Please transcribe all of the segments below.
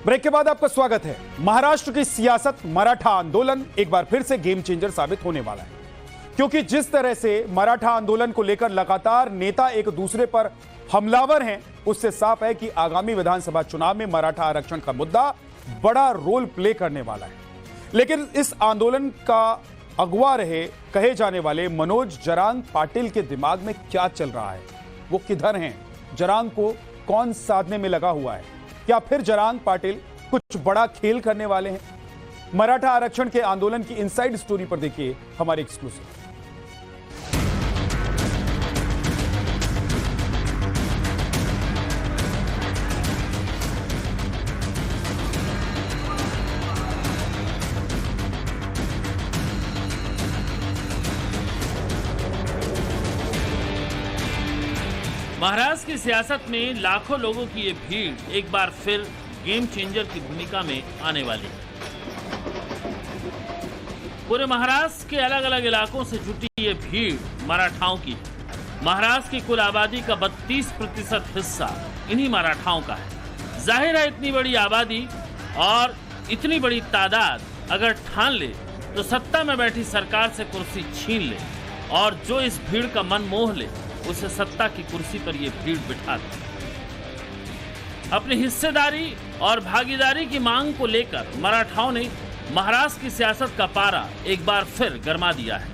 Break के बाद आपका स्वागत है। महाराष्ट्र की सियासत, मराठा आंदोलन एक बार फिर से गेम चेंजर साबित होने वाला है, क्योंकि जिस तरह से मराठा आंदोलन को लेकर लगातार नेता एक दूसरे पर हमलावर हैं, उससे साफ है कि आगामी विधानसभा चुनाव में मराठा आरक्षण का मुद्दा बड़ा रोल प्ले करने वाला है। लेकिन इस आंदोलन का अगुवा रहे कहे जाने वाले मनोज जरांग पाटिल के दिमाग में क्या चल रहा है, वो किधर हैं, जरांग को कौन साधने में लगा हुआ है, क्या फिर जरांग पाटिल कुछ बड़ा खेल करने वाले हैं? मराठा आरक्षण के आंदोलन की इनसाइड स्टोरी पर देखिए हमारी एक्सक्लूसिव। महाराष्ट्र की सियासत में लाखों लोगों की ये भीड़ एक बार फिर गेम चेंजर की भूमिका में आने वाली है। पूरे महाराष्ट्र के अलग अलग इलाकों से जुटी ये भीड़ मराठाओं की है। महाराष्ट्र की कुल आबादी का 32% हिस्सा इन्हीं मराठाओं का है। जाहिर है इतनी बड़ी आबादी और इतनी बड़ी तादाद अगर ठान ले तो सत्ता में बैठी सरकार से कुर्सी छीन ले, और जो इस भीड़ का मन मोह ले उसे सत्ता की कुर्सी पर यह भीड़ बिठा दे। अपनी हिस्सेदारी और भागीदारी की मांग को लेकर मराठाओं ने महाराष्ट्र की सियासत का पारा एक बार फिर गरमा दिया है,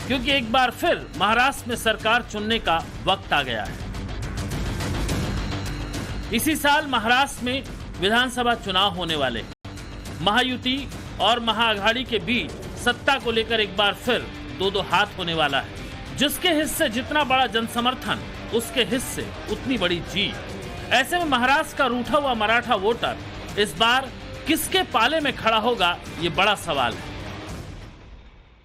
क्योंकि एक बार फिर महाराष्ट्र में सरकार चुनने का वक्त आ गया है। इसी साल महाराष्ट्र में विधानसभा चुनाव होने वाले हैं। महायुति और महाआघाड़ी के बीच सत्ता को लेकर एक बार फिर दो हाथ होने वाला है। जिसके हिस्से जितना बड़ा जनसमर्थन, उसके हिस्से उतनी बड़ी जीत। ऐसे में महाराष्ट्र का रूठा हुआ मराठा वोटर इस बार किसके पाले में खड़ा होगा, ये बड़ा सवाल है।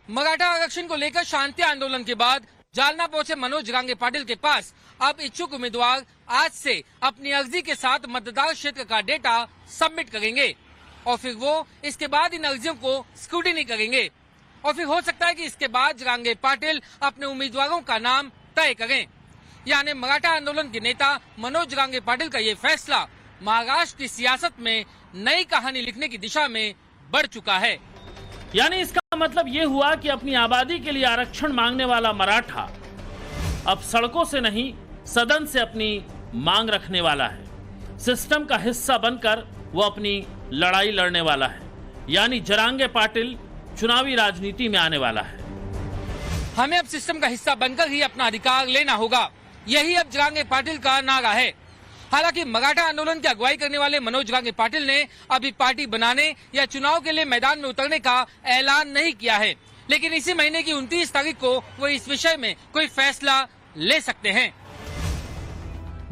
मराठा आरक्षण को लेकर शांति आंदोलन के बाद जालना पहुंचे मनोज जरांगे पाटिल के पास अब इच्छुक उम्मीदवार आज से अपनी अर्जी के साथ मतदार क्षेत्र का डेटा सबमिट करेंगे और फिर वो इसके बाद इन अर्जियों को स्क्रूटिनी करेंगे और फिर हो सकता है कि इसके बाद जरांगे पाटिल अपने उम्मीदवारों का नाम तय करें। यानी मराठा आंदोलन के नेता मनोज जरांगे पाटिल का ये फैसला महाराष्ट्र की सियासत में नई कहानी लिखने की दिशा में बढ़ चुका है। यानी इसका मतलब ये हुआ कि अपनी आबादी के लिए आरक्षण मांगने वाला मराठा अब सड़कों से नहीं, सदन से अपनी मांग रखने वाला है। सिस्टम का हिस्सा बनकर वो अपनी लड़ाई लड़ने वाला है। यानी जरांगे पाटिल चुनावी राजनीति में आने वाला है। हमें अब सिस्टम का हिस्सा बनकर ही अपना अधिकार लेना होगा, यही अब जरांगे पाटिल का नारा है। हालांकि मराठा आंदोलन की अगुवाई करने वाले मनोज जरांगे पाटिल ने अभी पार्टी बनाने या चुनाव के लिए मैदान में उतरने का ऐलान नहीं किया है, लेकिन इसी महीने की 29 तारीख को वो इस विषय में कोई फैसला ले सकते हैं।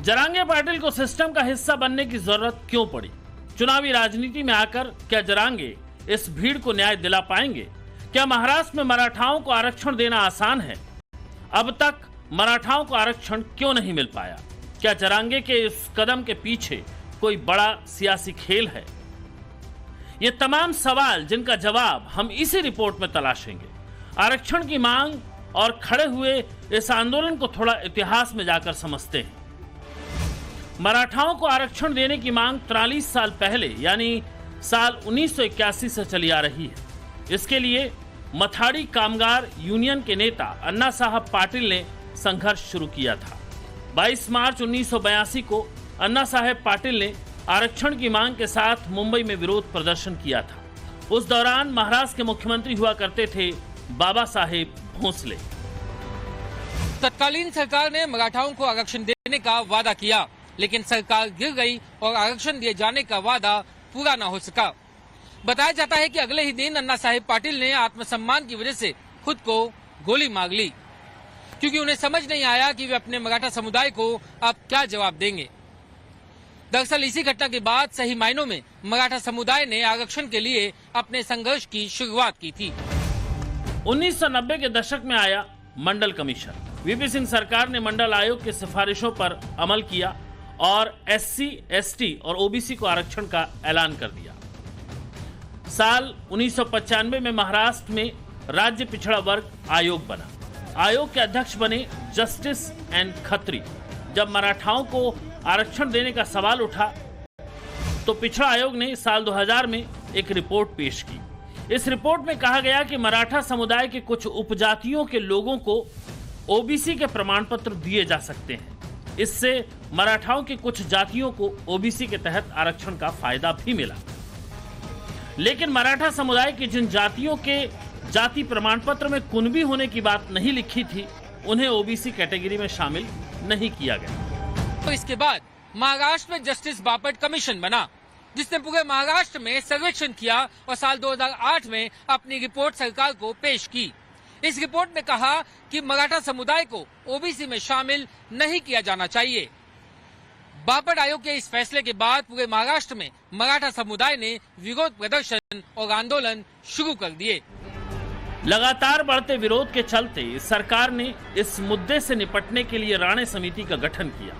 जरांगे पाटिल को सिस्टम का हिस्सा बनने की जरूरत क्यों पड़ी? चुनावी राजनीति में आकर क्या जरांगे इस भीड़ को न्याय दिला पाएंगे? क्या महाराष्ट्र में मराठाओं को आरक्षण देना आसान है? अब तक मराठाओं को आरक्षण क्यों नहीं मिल पाया? क्या जरांगे के इस कदम के पीछे कोई बड़ा सियासी खेल है? ये तमाम सवाल जिनका जवाब हम इसी रिपोर्ट में तलाशेंगे। आरक्षण की मांग और खड़े हुए इस आंदोलन को थोड़ा इतिहास में जाकर समझते हैं। मराठाओं को आरक्षण देने की मांग 43 साल पहले यानी साल 1981 से चली आ रही है। इसके लिए मथाड़ी कामगार यूनियन के नेता अन्ना साहब पाटिल ने संघर्ष शुरू किया था। 22 मार्च 1982 को अन्ना साहब पाटिल ने आरक्षण की मांग के साथ मुंबई में विरोध प्रदर्शन किया था। उस दौरान महाराष्ट्र के मुख्यमंत्री हुआ करते थे बाबा साहेब भोसले। तत्कालीन सरकार ने मराठाओं को आरक्षण देने का वादा किया, लेकिन सरकार गिर गई और आरक्षण दिए जाने का वादा पूरा न हो सका। बताया जाता है कि अगले ही दिन अन्ना साहेब पाटिल ने आत्मसम्मान की वजह से खुद को गोली मार ली, क्योंकि उन्हें समझ नहीं आया कि वे अपने मराठा समुदाय को अब क्या जवाब देंगे। दरअसल इसी घटना के बाद सही मायनों में मराठा समुदाय ने आरक्षण के लिए अपने संघर्ष की शुरुआत की थी। 1990 के दशक में आया मंडल कमीशन। वीपी सिंह सरकार ने मंडल आयोग की सिफारिशों पर अमल किया और SC, ST और OBC को आरक्षण का ऐलान कर दिया। साल 1995 में महाराष्ट्र में राज्य पिछड़ा वर्ग आयोग बना। आयोग के अध्यक्ष बने जस्टिस एन खत्री। जब मराठाओं को आरक्षण देने का सवाल उठा तो पिछड़ा आयोग ने साल 2000 में एक रिपोर्ट पेश की। इस रिपोर्ट में कहा गया कि मराठा समुदाय के कुछ उपजातियों के लोगों को ओबीसी के प्रमाण पत्र दिए जा सकते हैं। इससे मराठाओं के कुछ जातियों को ओबीसी के तहत आरक्षण का फायदा भी मिला। लेकिन मराठा समुदाय की जिन जातियों के जाति प्रमाण पत्र में कुणबी होने की बात नहीं लिखी थी, उन्हें ओबीसी कैटेगरी में शामिल नहीं किया गया। तो इसके बाद महाराष्ट्र में जस्टिस बापट कमीशन बना, जिसने पूरे महाराष्ट्र में सर्वेक्षण किया और साल 2008 में अपनी रिपोर्ट सरकार को पेश की। इस रिपोर्ट में कहा कि मराठा समुदाय को ओबीसी में शामिल नहीं किया जाना चाहिए। बापट आयोग के इस फैसले के बाद पूरे महाराष्ट्र में मराठा समुदाय ने विरोध प्रदर्शन और आंदोलन शुरू कर दिए। लगातार बढ़ते विरोध के चलते सरकार ने इस मुद्दे से निपटने के लिए राणे समिति का गठन किया।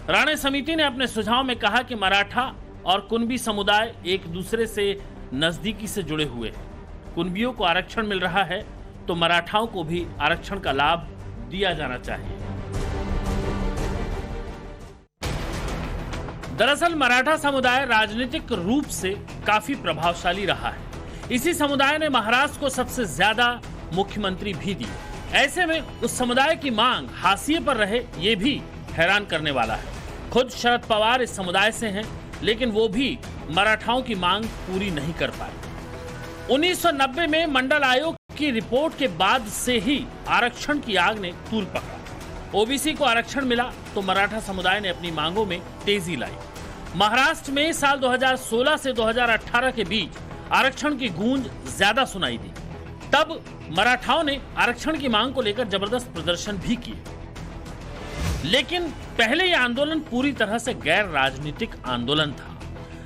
राणे समिति ने अपने सुझाव में कहा कि मराठा और कुणबी समुदाय एक दूसरे से नजदीकी से जुड़े हुए हैं। कुणबियों को आरक्षण मिल रहा है तो मराठाओं को भी आरक्षण का लाभ दिया जाना चाहिए। दरअसल मराठा समुदाय राजनीतिक रूप से काफी प्रभावशाली रहा है। इसी समुदाय ने महाराष्ट्र को सबसे ज्यादा मुख्यमंत्री भी दिए। ऐसे में उस समुदाय की मांग हाशिए पर रहे, ये भी हैरान करने वाला है। खुद शरद पवार इस समुदाय से हैं, लेकिन वो भी मराठाओं की मांग पूरी नहीं कर पाए। 1990 में मंडल आयोग की रिपोर्ट के बाद से ही आरक्षण की आग ने तूल पकड़ा। ओबीसी को आरक्षण मिला तो मराठा समुदाय ने अपनी मांगों में तेजी लाई। महाराष्ट्र में साल 2016 से 2018 के बीच आरक्षण की गूंज ज्यादा सुनाई दी। तब मराठाओं ने आरक्षण की मांग को लेकर जबरदस्त प्रदर्शन भी किए। लेकिन पहले यह आंदोलन पूरी तरह से गैर राजनीतिक आंदोलन था,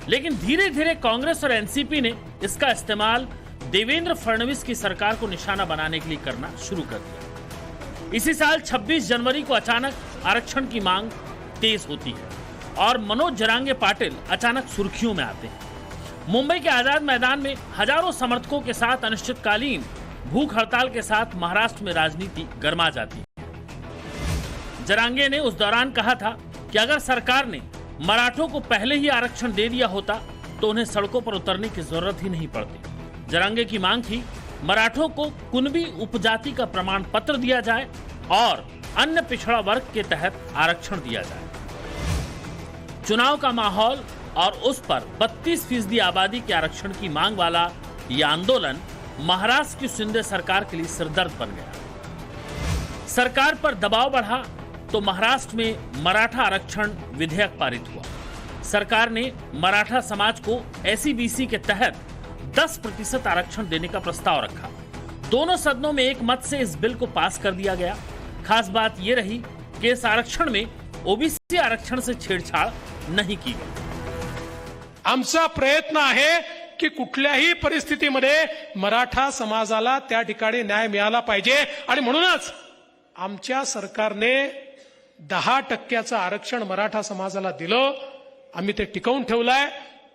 लेकिन धीरे धीरे कांग्रेस और एनसीपी ने इसका इस्तेमाल देवेंद्र फडणवीस की सरकार को निशाना बनाने के लिए करना शुरू कर दिया। इसी साल 26 जनवरी को अचानक आरक्षण की मांग तेज होती है और मनोज जरांगे पाटिल अचानक सुर्खियों में आते हैं। मुंबई के आजाद मैदान में हजारों समर्थकों के साथ अनिश्चितकालीन भूख हड़ताल के साथ महाराष्ट्र में राजनीति गर्मा जाती है। जरांगे ने उस दौरान कहा था कि अगर सरकार ने मराठों को पहले ही आरक्षण दे दिया होता तो उन्हें सड़कों पर उतरने की जरूरत ही नहीं पड़ती। जरांगे की मांग थी मराठों को कुणबी उपजाति का प्रमाण पत्र दिया जाए और अन्य पिछड़ा वर्ग के तहत आरक्षण दिया जाए। चुनाव का माहौल और उस पर 32% आबादी के आरक्षण की मांग वाला यह आंदोलन महाराष्ट्र की शिंदे सरकार के लिए सिरदर्द बन गया। सरकार पर दबाव बढ़ा तो महाराष्ट्र में मराठा आरक्षण विधेयक पारित हुआ। सरकार ने मराठा समाज को एसईबीसी के तहत 10% आरक्षण देने का प्रस्ताव रखा। दोनों सदनों में एक मत से इस बिल को पास कर दिया गया। खास बात यह रही कि इस आरक्षण में ओबीसी आरक्षण से छेड़छाड़ नहीं की गई। आमचा प्रयत्न आहे की कुठल्याही परिस्थितीमध्ये मराठा समाजाला त्या ठिकाणी न्याय मिळाला पाहिजे आणि म्हणूनच आमच्या सरकारने 10% आरक्षण मराठा समाजाला दिलं। आम्ही ते टिकवून ठेवलंय,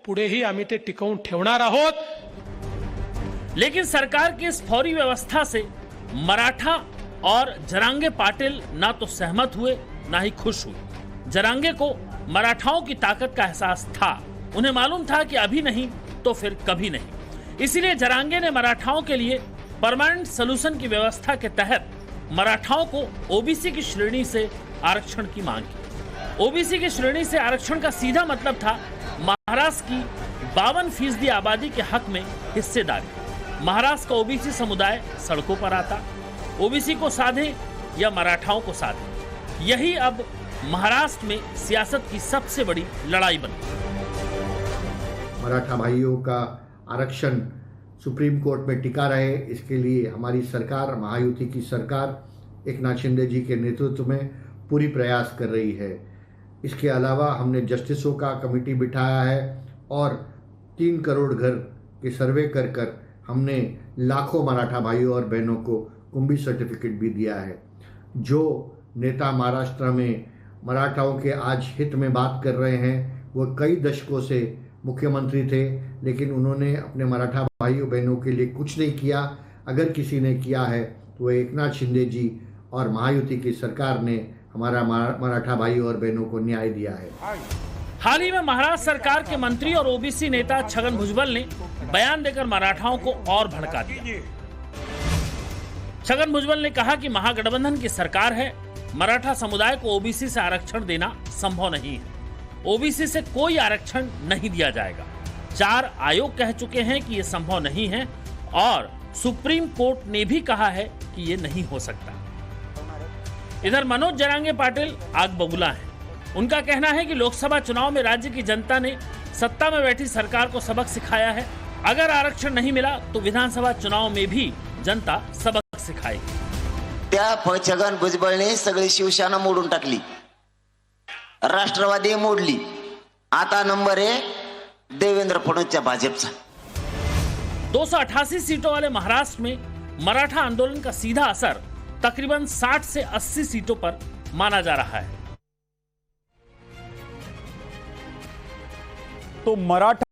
पुढेही आम्ही ते टिकवून ठेवणार आहोत। लेकिन सरकार की इस फौरी व्यवस्था से मराठा और जरांगे पाटिल ना तो सहमत हुए ना ही खुश हुए। जरांगे को मराठाओं की ताकत का एहसास था। उन्हें मालूम था कि अभी नहीं तो फिर कभी नहीं। इसलिए जरांगे ने मराठाओं के लिए परमानेंट सोल्यूशन की व्यवस्था के तहत मराठाओं को ओबीसी की श्रेणी से आरक्षण की मांग की। ओबीसी की श्रेणी से आरक्षण का सीधा मतलब था महाराष्ट्र की 52% आबादी के हक में हिस्सेदारी। महाराष्ट्र का ओबीसी समुदाय सड़कों पर आता, ओबीसी को साधे या मराठाओं को साधे। यही अब महाराष्ट्र में सियासत की सबसे बड़ी लड़ाई बनी। मराठा भाइयों का आरक्षण सुप्रीम कोर्ट में टिका रहे, इसके लिए हमारी सरकार, महायुति की सरकार एकनाथ शिंदे जी के नेतृत्व में पूरी प्रयास कर रही है। इसके अलावा हमने जस्टिसों का कमेटी बिठाया है और 3 करोड़ घर के सर्वे कर कर हमने लाखों मराठा भाइयों और बहनों को कुंभी सर्टिफिकेट भी दिया है। जो नेता महाराष्ट्र में मराठाओं के आज हित में बात कर रहे हैं, वो कई दशकों से मुख्यमंत्री थे, लेकिन उन्होंने अपने मराठा भाइयों बहनों के लिए कुछ नहीं किया। अगर किसी ने किया है तो एकनाथ शिंदे जी और महायुति की सरकार ने हमारा मराठा भाई और बहनों को न्याय दिया है। हाल ही में महाराष्ट्र सरकार के मंत्री और ओबीसी नेता छगन भुजबल ने बयान देकर मराठाओं को और भड़का दिया। छगन भुजबल ने कहा कि महागठबंधन की सरकार है, मराठा समुदाय को ओबीसी से आरक्षण देना संभव नहीं है। ओबीसी से कोई आरक्षण नहीं दिया जाएगा। 4 आयोग कह चुके हैं कि यह संभव नहीं है और सुप्रीम कोर्ट ने भी कहा है कि यह नहीं हो सकता। इधर मनोज जरांगे पाटिल आग बबूला हैं। उनका कहना है कि लोकसभा चुनाव में राज्य की जनता ने सत्ता में बैठी सरकार को सबक सिखाया है। अगर आरक्षण नहीं मिला तो विधानसभा चुनाव में भी जनता सबक सिखाएगी। त्या छगन भुजबळने सगळी शिवसेना मोडून टाकली, राष्ट्रवादी मोडली, आता नंबर आहे देवेंद्र फडणवीसच्या भाजपचा। 288 सीटों वाले महाराष्ट्र में मराठा आंदोलन का सीधा असर तकरीबन 60 से 80 सीटों पर माना जा रहा है। तो मराठा